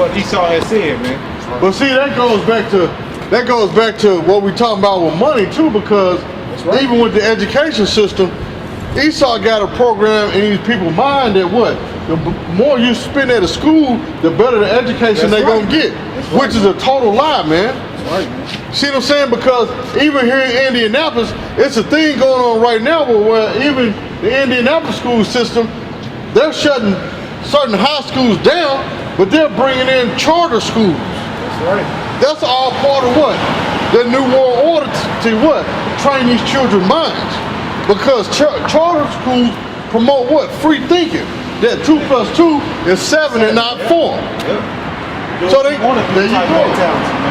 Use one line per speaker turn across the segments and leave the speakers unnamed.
what Esau has said, man.
But see, that goes back to what we talking about with money too, because even with the education system, Esau got a program in these people's mind that what? The more you spend at a school, the better the education they're gonna get, which is a total lie, man.
Right, man.
See what I'm saying? Because even here in Indianapolis, it's a thing going on right now where even the Indianapolis school system, they're shutting certain high schools down, but they're bringing in charter schools.
That's right.
That's all part of what? The New World Order to what? Train these children's minds. Because charter schools promote what? Free thinking. That 2 + 2 is 7 and not 4.
Yep.
So there you go.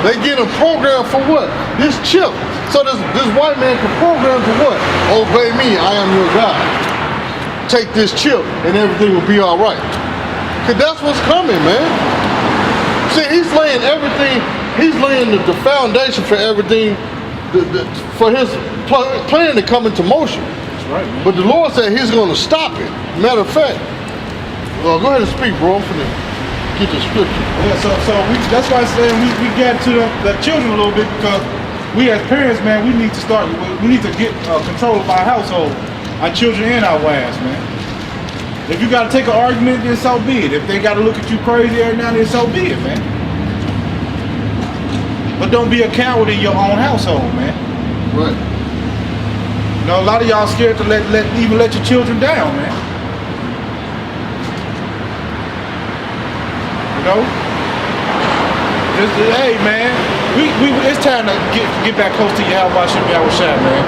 They get a program for what? This chip. So this white man can program to what? Obey me, I am your God. Take this chip and everything will be all right. Cause that's what's coming, man. See, he's laying everything. He's laying the foundation for everything, for his plan to come into motion.
That's right, man.
But the Lord said He's going to stop it. Matter of fact, go ahead and speak, bro. I'm finna get the scripture.
Yeah, that's why I'm saying we get to the children a little bit, because we as parents, man, we need to get control of our household, our children and our wives, man. If you got to take an argument, then so be it. If they got to look at you crazy every now and then, so be it, man. But don't be a coward in your own household, man.
Right.
You know, a lot of y'all scared to even let your children down, man. You know? Hey, man, it's time to get back close to YAHAWSHI, man.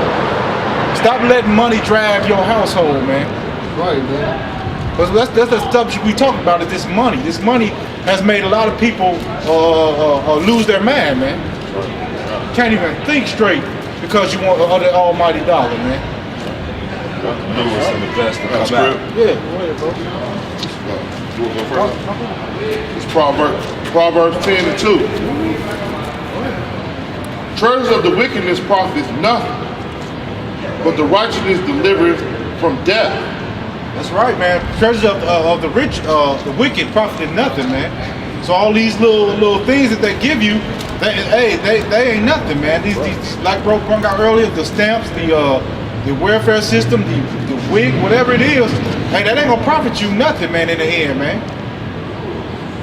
Stop letting money drive your household, man.
Right, man.
Because that's the subject we talk about, is this money. This money has made a lot of people lose their mind, man. Can't even think straight because you want the almighty dollar, man.
Lewis and the best to come out.
Yeah, go ahead, bro.
You want to go first? It's Proverbs 10 and 2. Treasures of the wickedness profit nothing, but the righteousness delivereth from death.
That's right, man. Treasures of the rich, the wicked profited nothing, man. So all these little things that they give you, they ain't nothing, man. These like bro brought out earlier, the stamps, the welfare system, the wig, whatever it is, hey, that ain't gonna profit you nothing, man. In the end, man.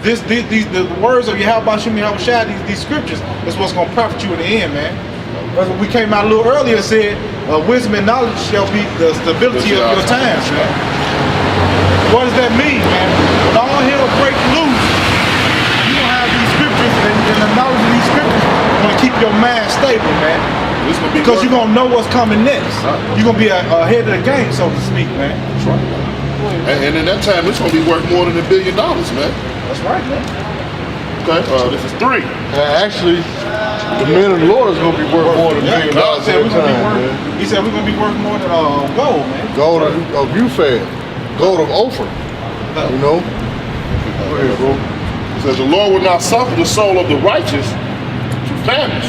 The words of YAHAWSHI, these scriptures, is what's gonna profit you in the end, man. That's what we came out a little earlier and said, wisdom and knowledge shall be the stability of your times, man. What does that mean, man? When all hell break loose, you gonna have these scriptures and the knowledge of these scriptures gonna keep your mind stable, man. Because you're gonna know what's coming next. You're gonna be ahead of the game, so to speak, man.
That's right. And in that time, it's gonna be worth more than $1 billion, man.
That's right, man.
Okay, this is 3.
Actually, the man of the Lord is going to be worth more than $1 billion.
He said we're going to be worth more than gold, man.
Gold of Uphaz, gold of Ophir. You know? Go ahead, bro.
It says, the Lord will not suffer the soul of the righteous to famish,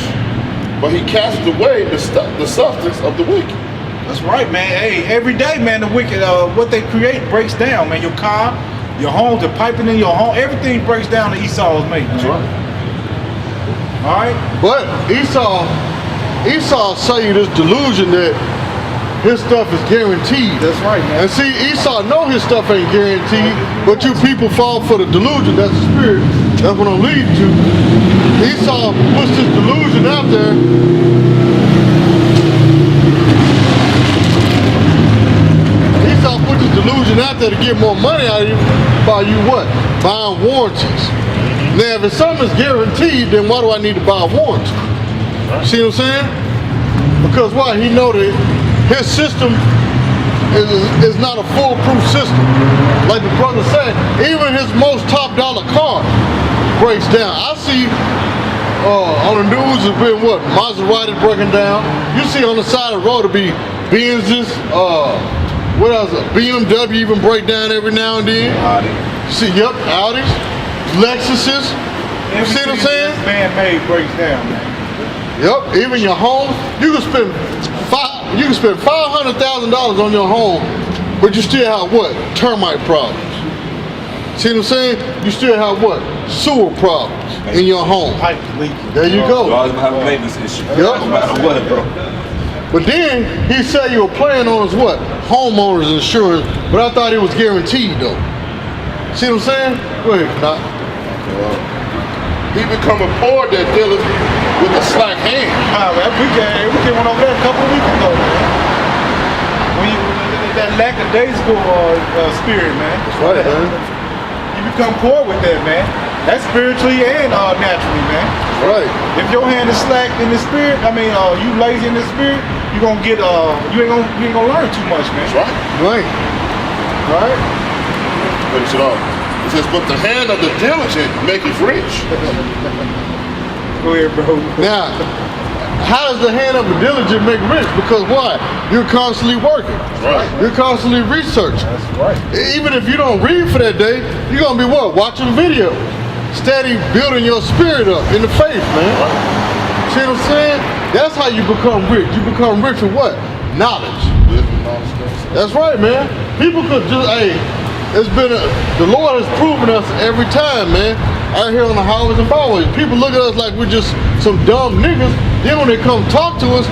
but He casts away the substance of the wicked.
That's right, man. Hey, every day, man, the wicked, what they create breaks down, man. Your car, your home, the piping in your home, everything breaks down that Esau's making.
That's right.
All right?
But Esau sell you this delusion that his stuff is guaranteed.
That's right, man.
And see, Esau know his stuff ain't guaranteed, but you people fall for the delusion. That's the spirit. That's what I'm leading to. Esau puts this delusion out there. Esau put this delusion out there to get more money out of you by you what? Buying warranties. Now, if something's guaranteed, then why do I need to buy a warranty? See what I'm saying? Because why? He know that his system is not a foolproof system. Like the brother said, even his most top dollar car breaks down. I see on the news it's been what? Maserati breaking down. You see on the side of the road to be Benzes, what else? BMW even break down every now and then.
Audi.
See, yep, Audis, Lexuses. See what I'm saying?
Man-made breaks down, man.
Yep, even your home, you can spend $500,000 on your home, but you still have what? Termite problems. See what I'm saying? You still have what? sewer problems in your home.
Pipe leaking.
There you
You
go.
always gonna have a maintenance issue.
Yep.
No matter what, bro.
But then he said you were playing on his what? Homeowners insurance, but I thought it was guaranteed though. See what I'm saying? Go ahead, Knock.
He become a poor that dealeth with a slack hand.
Man, we came on over there a couple of weeks ago, man. That lack of day school spirit, man.
That's right, man.
You become poor with that, man. That's spiritually and naturally, man.
That's right.
If your hand is slack in the spirit, you lazy in the spirit, you gonna get you ain't gonna learn too much, man.
That's right.
Right. Right.
Finish it off. It says, but the hand of the diligent maketh rich.
Go ahead, bro.
Now, how does the hand of a diligent make rich? Because why? You're constantly working.
Right.
You're constantly researching.
That's right.
Even if you don't read for that day, you're gonna be what? Watching videos. Steady building your spirit up in the faith, man. See what I'm saying? That's how you become rich. You become rich with what? Knowledge. That's right, man. People could just, the Lord has proven us every time, man. Out here on the highways and byways, people look at us like we're just some dumb niggas. Then when they come talk to us,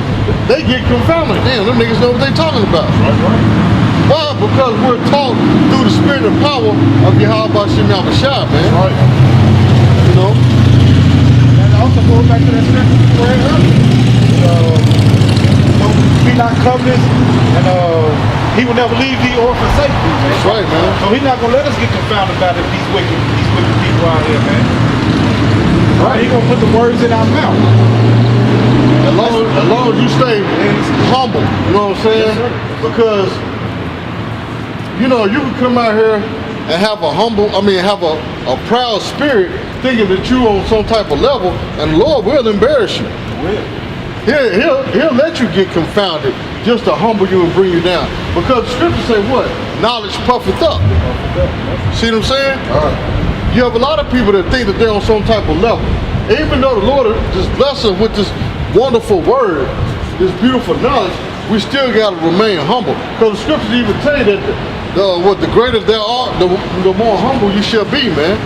they get confounded. Damn, them niggas know what they talking about.
Right.
Why? Because we're taught through the spirit and power of YAHAWSHI, man.
Right.
You know?
And also goes back to that scripture we read earlier. Be not covetous, and he will never leave thee or forsake thee, man.
That's right, man.
So he's not gonna let us get confounded by these wicked people out here, man. Right. He gonna put the words in our mouth.
As long as you stay humble, you know what I'm saying? Because you can come out here and have a proud spirit, thinking that you on some type of level, and the Lord will embarrass you. He'll let you get confounded just to humble you and bring you down. Because the scriptures say what? Knowledge puffeth up. See what I'm saying? You have a lot of people that think that they're on some type of level. Even though the Lord just blessed us with this wonderful word, this beautiful knowledge, we still got to remain humble. Because the scriptures even tell you that the greater there are, the more humble you shall be, man.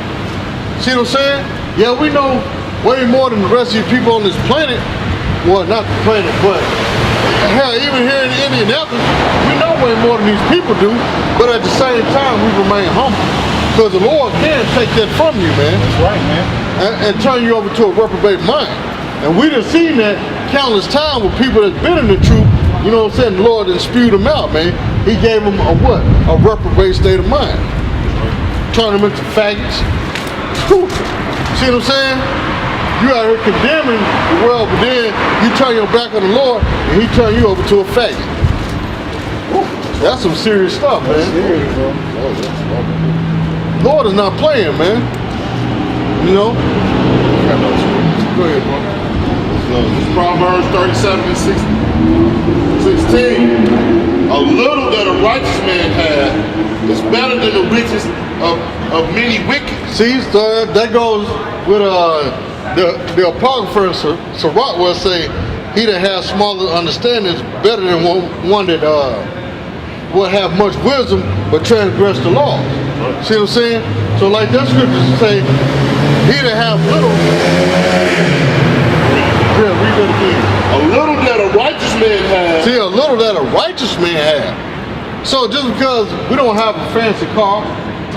See what I'm saying? Yeah, we know way more than the rest of you people on this planet. Well, not the planet, but hell, even here in Indianapolis, we know way more than these people do. But at the same time, we remain humble. Because the Lord can take that from you, man.
That's right, man.
And turn you over to a reprobate mind. And we done seen that countless times with people that's been in the truth. You know what I'm saying? The Lord done spewed them out, man. He gave them a what? A reprobate state of mind. Turn them into faggots. Whew. See what I'm saying? You out here condemning the world, but then you turn your back on the Lord and he turn you over to a faggot. Whew. That's some serious stuff, man.
Serious, bro.
Lord is not playing, man. You know? Go ahead, bro.
So this is Proverbs 37 and 16. A little that a righteous man had is better than the riches of many wicked.
See, so that goes with the apocrypher in Sirach will say, he that has smaller understanding is better than one that will have much wisdom but transgress the law. See what I'm saying? So like that scripture say, he that have little, read that again.
A little that a righteous man has.
See, a little that a righteous man have. So just because we don't have a fancy car,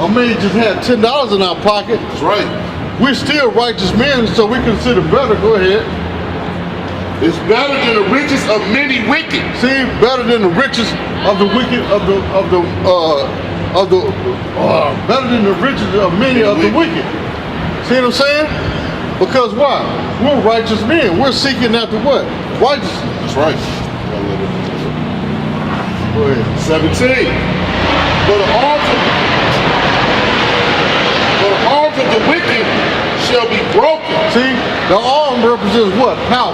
or maybe just have $10 in our pocket,
That's right.
we're still righteous men, so we consider better. Go ahead.
It's better than the riches of many wicked.
See, better than the riches of the wicked, better than the riches of many of the wicked. See what I'm saying? Because why? We're righteous men. We're seeking after what? Righteousness.
That's right.
Go ahead.
17. But the arms of the wicked shall be broken.
See, the arm represents what? Power.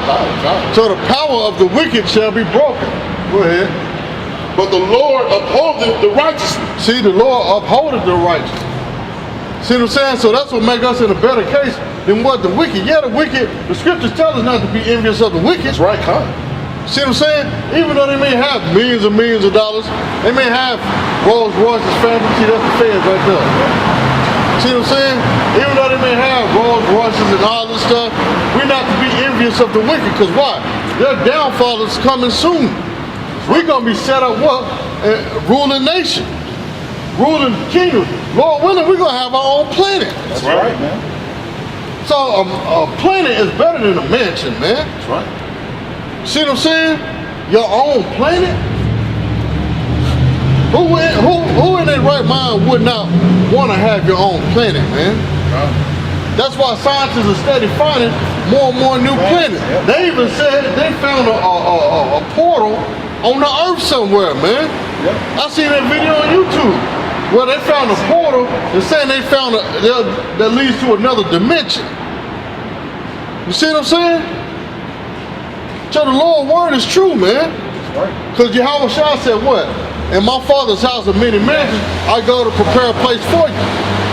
So the power of the wicked shall be broken. Go ahead.
But the Lord upholdeth the righteous.
See, the Lord upholdeth the righteous. See what I'm saying? So that's what makes us in a better case than what the wicked. Yeah, the wicked, the scriptures tell us not to be envious of the wicked.
That's right, huh?
See what I'm saying? Even though they may have millions and millions of dollars, they may have Rolls Royces, family. See, that's the feds right there. See what I'm saying? Even though they may have Rolls Royces and all this stuff, we're not to be envious of the wicked, because why? Their downfall is coming soon. We're going to be set up what? Ruling nation. Ruling kingdom. Lord willing, we're going to have our own planet.
That's right, man.
So a planet is better than a mansion, man.
That's right.
See what I'm saying? Your own planet? Who in their right mind would not want to have your own planet, man? That's why scientists are steady finding more and more new planets.
Yep.
They even said they found a portal on the Earth somewhere, man.
Yep.
I seen that video on YouTube where they found a portal. They're saying they found that leads to another dimension. You see what I'm saying? So the Lord's word is true, man. Because YAHAWSHI said what? In my Father's house are many mansions, I go to prepare a place for you.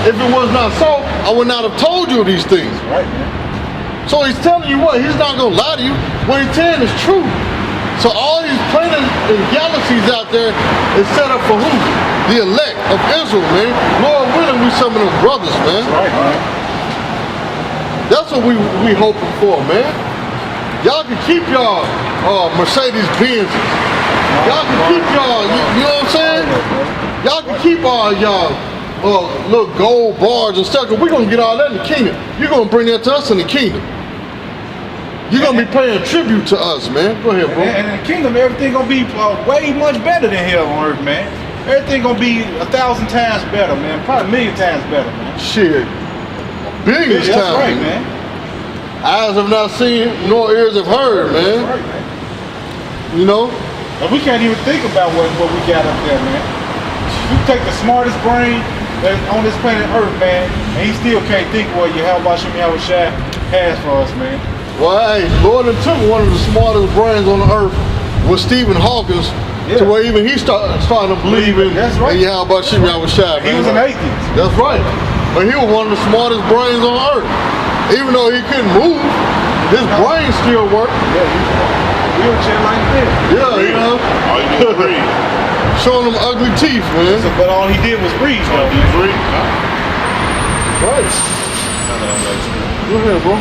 If it was not so, I would not have told you these things.
Right, man.
So he's telling you what? He's not going to lie to you. What he's telling is true. So all these planets and galaxies out there is set up for who? The elect of Israel, man. Lord willing, we some of them brothers, man.
Right, man.
That's what we hoping for, man. Y'all can keep y'all Mercedes Benzes. Y'all can keep y'all, you know what I'm saying? Y'all can keep all y'all little gold bars and stuff, because we're going to get all that in the kingdom. You're going to bring that to us in the kingdom. You're going to be paying tribute to us, man. Go ahead, bro.
And in the kingdom, everything going to be way much better than here on earth, man. Everything going to be 1,000 times better, man. Probably 1,000,000 times better, man.
Shit. Billions
That's
times.
right, man.
Eyes have not seen, nor ears have heard, man.
That's right, man.
You know?
And we can't even think about what we got up there, man. You take the smartest brain that's on this planet Earth, man, and he still can't think what YAHAWSHI has for us, man.
Well, hey, Lord took one of the smartest brains on the earth with Stephen Hawkins, to where even he started to believe in YAHAWSHI, man.
He was an atheist.
That's right. But he was one of the smartest brains on earth. Even though he couldn't move, his brain still worked.
Yeah, wheelchair like this.
Yeah, you know.
All you do is read.
Showing them ugly teeth, man.
But all he did was breathe, though.
He's reading.
Right. Go ahead, bro.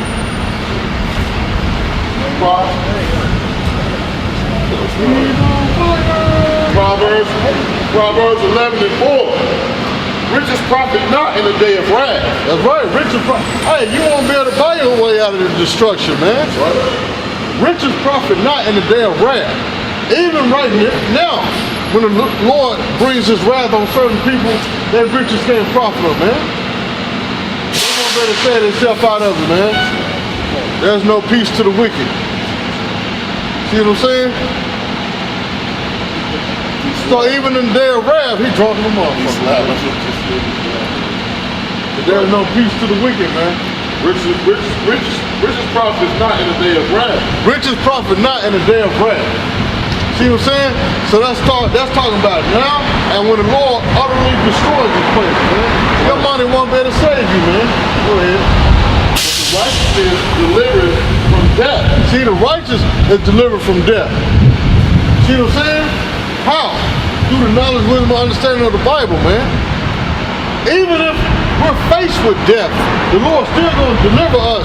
Proverbs 11:4. Riches profit not in the day of wrath.
That's right. Riches profit. Hey, you won't be able to buy your way out of the destruction, man.
That's right.
Riches profit not in the day of wrath. Even right now, when the Lord brings his wrath on certain people, that riches can't profit them, man. They won't be able to say themselves out of it, man. There's no peace to the wicked. See what I'm saying? So even in the day of wrath, he drunk them off. There's no peace to the wicked, man.
Riches profit not in the day of wrath.
Riches profit not in the day of wrath. See what I'm saying? So that's talking about now, and when the Lord utterly destroys this place, man. Your money won't be able to save you, man. Go ahead.
The righteous is delivered from death.
See, the righteous is delivered from death. See what I'm saying? How? Through the knowledge, wisdom, and understanding of the Bible, man. Even if we're faced with death, the Lord's still going to deliver us.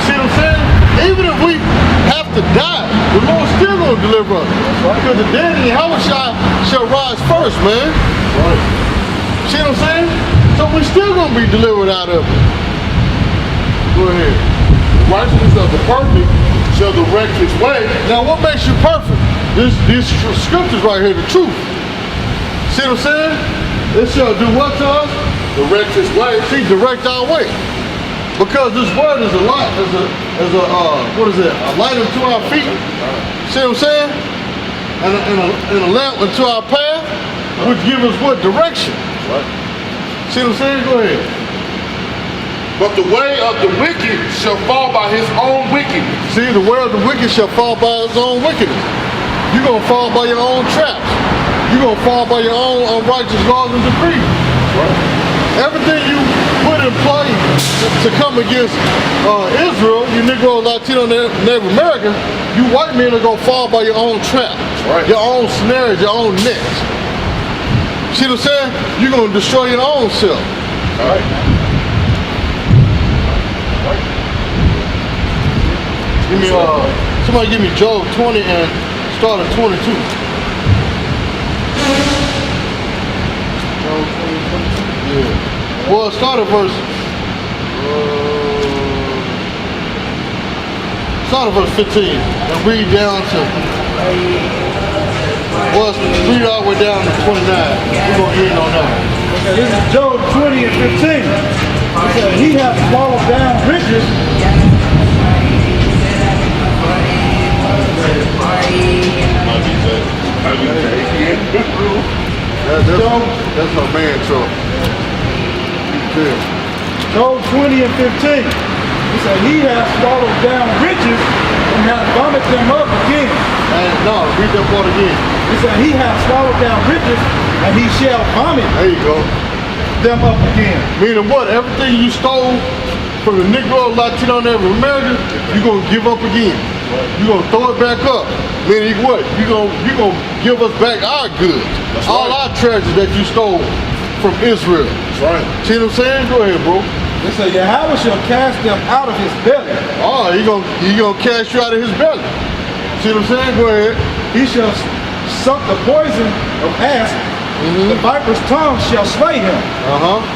See what I'm saying? Even if we have to die, the Lord's still going to deliver us. Because the dead in YAHAWSHI shall rise first, man.
Right.
See what I'm saying? So we're still going to be delivered out of it. Go ahead.
The righteousness of the perfect shall direct his way.
Now what makes you perfect? These scriptures right here, the truth. See what I'm saying? It shall do what to us?
Direct his way.
See, direct our way. Because this word is a light, a light unto our feet. See what I'm saying? And a lamp unto our path, which give us what? Direction.
Right.
See what I'm saying? Go ahead.
But the way of the wicked shall fall by his own wickedness.
See, the way of the wicked shall fall by his own wickedness. You're going to fall by your own traps. You're going to fall by your own unrighteous laws and decrees. Right. Everything you put in play to come against Israel, you Negro, Latino, Native Americans, you white men are going to fall by your own trap.
Right.
Your own snares, your own nets. See what I'm saying? You're going to destroy your own self.
Right.
Give me somebody give me Job 20 and start at 22. Job 20, 22? Yeah. Well, start at verse 15 and read down to read all the way down to 29. We're gonna end on that.
Okay, this is Job 20 and 15. It said, he hath swallowed down riches.
That's my man, Troy.
Job 20 and 15. He said, he hath swallowed down riches and hath vomited them up again.
And no, read that part again.
He said, he hath swallowed down riches and he shall vomit
There you go.
them up again.
Meaning what? Everything you stole from the Negro, Latino, and every American, you're gonna give up again. You're gonna throw it back up. Meaning what? You're gonna give us back our goods. All our treasures that you stole from Israel.
That's right.
See what I'm saying? Go ahead, bro.
It said, Yahawah shall cast them out of his belly.
Oh, he gonna cast you out of his belly. See what I'm saying? Go ahead.
He shall suck the poison of asp. The viper's tongue shall slay him.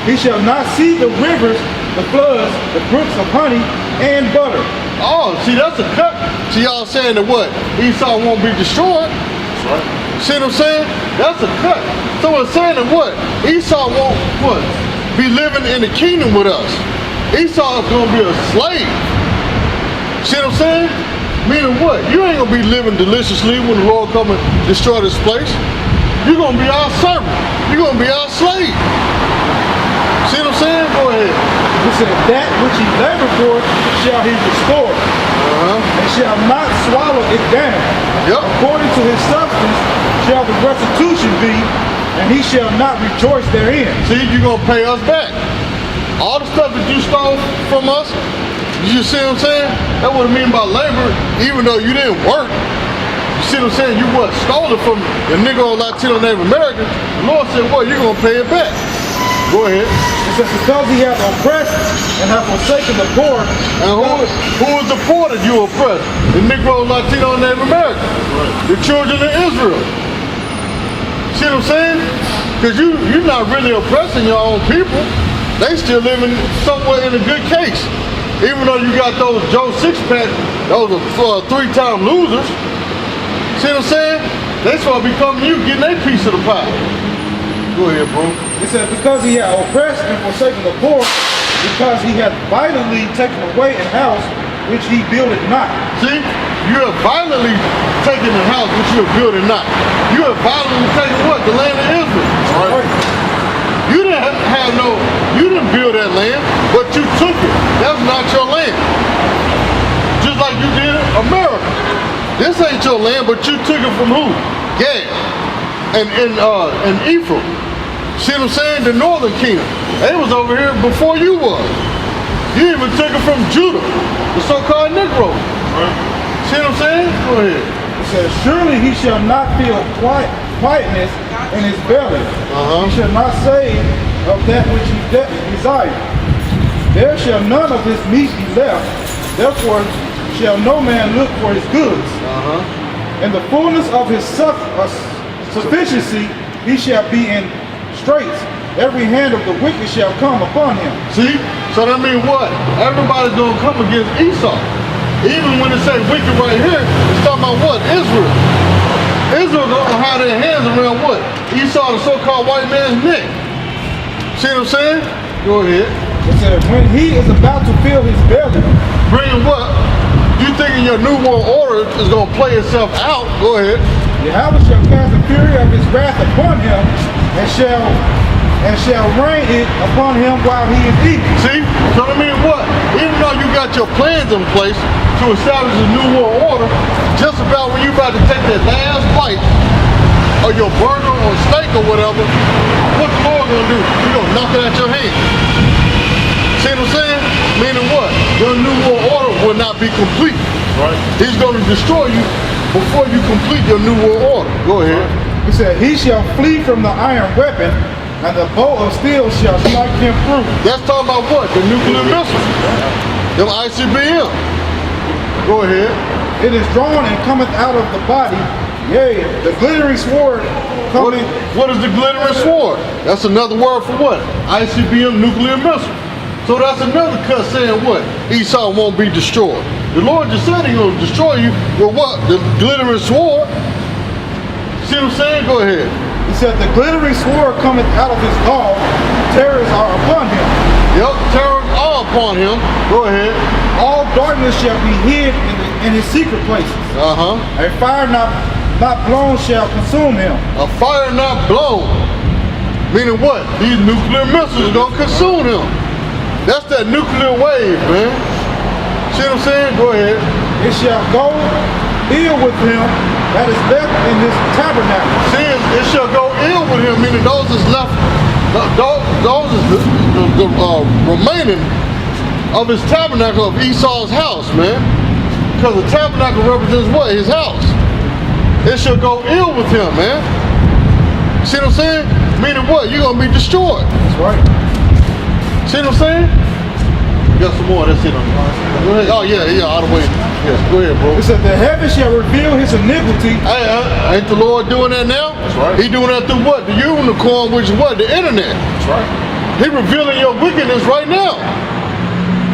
He shall not see the rivers, the floods, the brooks of honey and butter.
Oh, see, that's a cut. See, y'all saying that what? Esau won't be destroyed.
That's right.
See what I'm saying? That's a cut. So it's saying that what? Esau won't what? Be living in the kingdom with us. Esau is gonna be a slave. See what I'm saying? Meaning what? You ain't gonna be living deliciously when the Lord come and destroy this place. You're gonna be our servant. You're gonna be our slave. See what I'm saying? Go ahead.
He said, that which he labored for shall he restore, and shall not swallow it down.
Yep.
According to his substance shall the restitution be, and he shall not rejoice therein.
See, you're gonna pay us back. All the stuff that you stole from us, you see what I'm saying? That's what it mean by labor, even though you didn't work. You see what I'm saying? You what? Stole it from the Negro, Latino, Native American. The Lord said, well, you're gonna pay it back. Go ahead.
It says, because he hath oppressed and hath forsaken the poor.
And who is the poor that you oppress? The Negro, Latino, and Native American. The children of Israel. See what I'm saying? Because you're not really oppressing your own people. They still living somewhere in a good case. Even though you got those Joe Six-Pack, those are three-time losers. See what I'm saying? They supposed to be coming to you, getting their piece of the pie. Go ahead, bro.
It said, because he hath oppressed and forsaken the poor, because he hath violently taken away an house which he builded not.
See, you have violently taken the house which you have built not. You have violently taken what? The land of Israel.
Right.
You didn't build that land, but you took it. That's not your land. Just like you did America. This ain't your land, but you took it from who? Gad and Ephraim. See what I'm saying? The northern kingdom. They was over here before you was. You even took it from Judah, the so-called Negro. See what I'm saying? Go ahead.
It says, surely he shall not feel quietness in his belly. He shall not say of that which he desires. There shall none of his meat be left. Therefore shall no man look for his goods. In the fullness of his sufficiency he shall be in straits. Every hand of the wicked shall come upon him.
See? So that means what? Everybody's gonna come against Esau. Even when it say wicked right here, it's talking about what? Israel. Israel gonna have their hands around what? Esau, the so-called white man's neck. See what I'm saying? Go ahead.
It said, when he is about to fill his belly,
bringing what? You thinking your new world order is gonna play itself out? Go ahead.
Yahawah shall cast the fury of his wrath upon him, and shall rain it upon him while he is eating.
See? So I mean what? Even though you got your plans in place to establish a new world order, just about when you about to take that last bite of your burger or steak or whatever, what the Lord gonna do? He gonna knock it out your hand. See what I'm saying? Meaning what? Your new world order will not be complete.
Right.
He's gonna destroy you before you complete your new world order. Go ahead.
He said, he shall flee from the iron weapon, And the bow of steel shall strike him through.
That's talking about what? The nuclear missiles. Them ICBM. Go ahead.
It is drawn and cometh out of the body. Yea, the glittering sword cometh.
What is the glittering sword? That's another word for what? ICBM nuclear missile. So that's another cut saying what? Esau won't be destroyed. The Lord just said he's going to destroy you with what? The glittering sword. See what I'm saying? Go ahead.
He said, the glittering sword cometh out of his law. Terrors are upon him.
Yep, terrors are upon him. Go ahead.
All darkness shall be hid in his secret places.
Uh-huh.
A fire not blown shall consume him.
A fire not blown. Meaning what? These nuclear missiles are going to consume him. That's that nuclear wave, man. See what I'm saying? Go ahead.
It shall go ill with him that is left in his tabernacle.
See, it shall go ill with him, meaning those is left, those is the remaining of his tabernacle of Esau's house, man. Because the tabernacle represents what? His house. It shall go ill with him, man. See what I'm saying? Meaning what? You're going to be destroyed.
That's right.
See what I'm saying? We got some more. That's it on the Go ahead. Oh, yeah, out of the way. Yes, go ahead, bro.
It said, the heaven shall reveal his iniquity.
Hey, ain't the Lord doing that now?
That's right.
He doing that through what? The unicorn, which is what? The internet.
That's right.
He revealing your wickedness right now.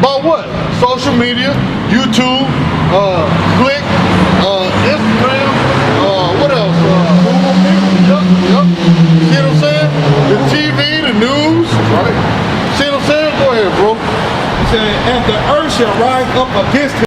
By what? Social media, YouTube, Click, Instagram, what else? Yep. See what I'm saying? The TV, the news.
That's right.
See what I'm saying? Go ahead, bro.
He said, and the earth shall rise up against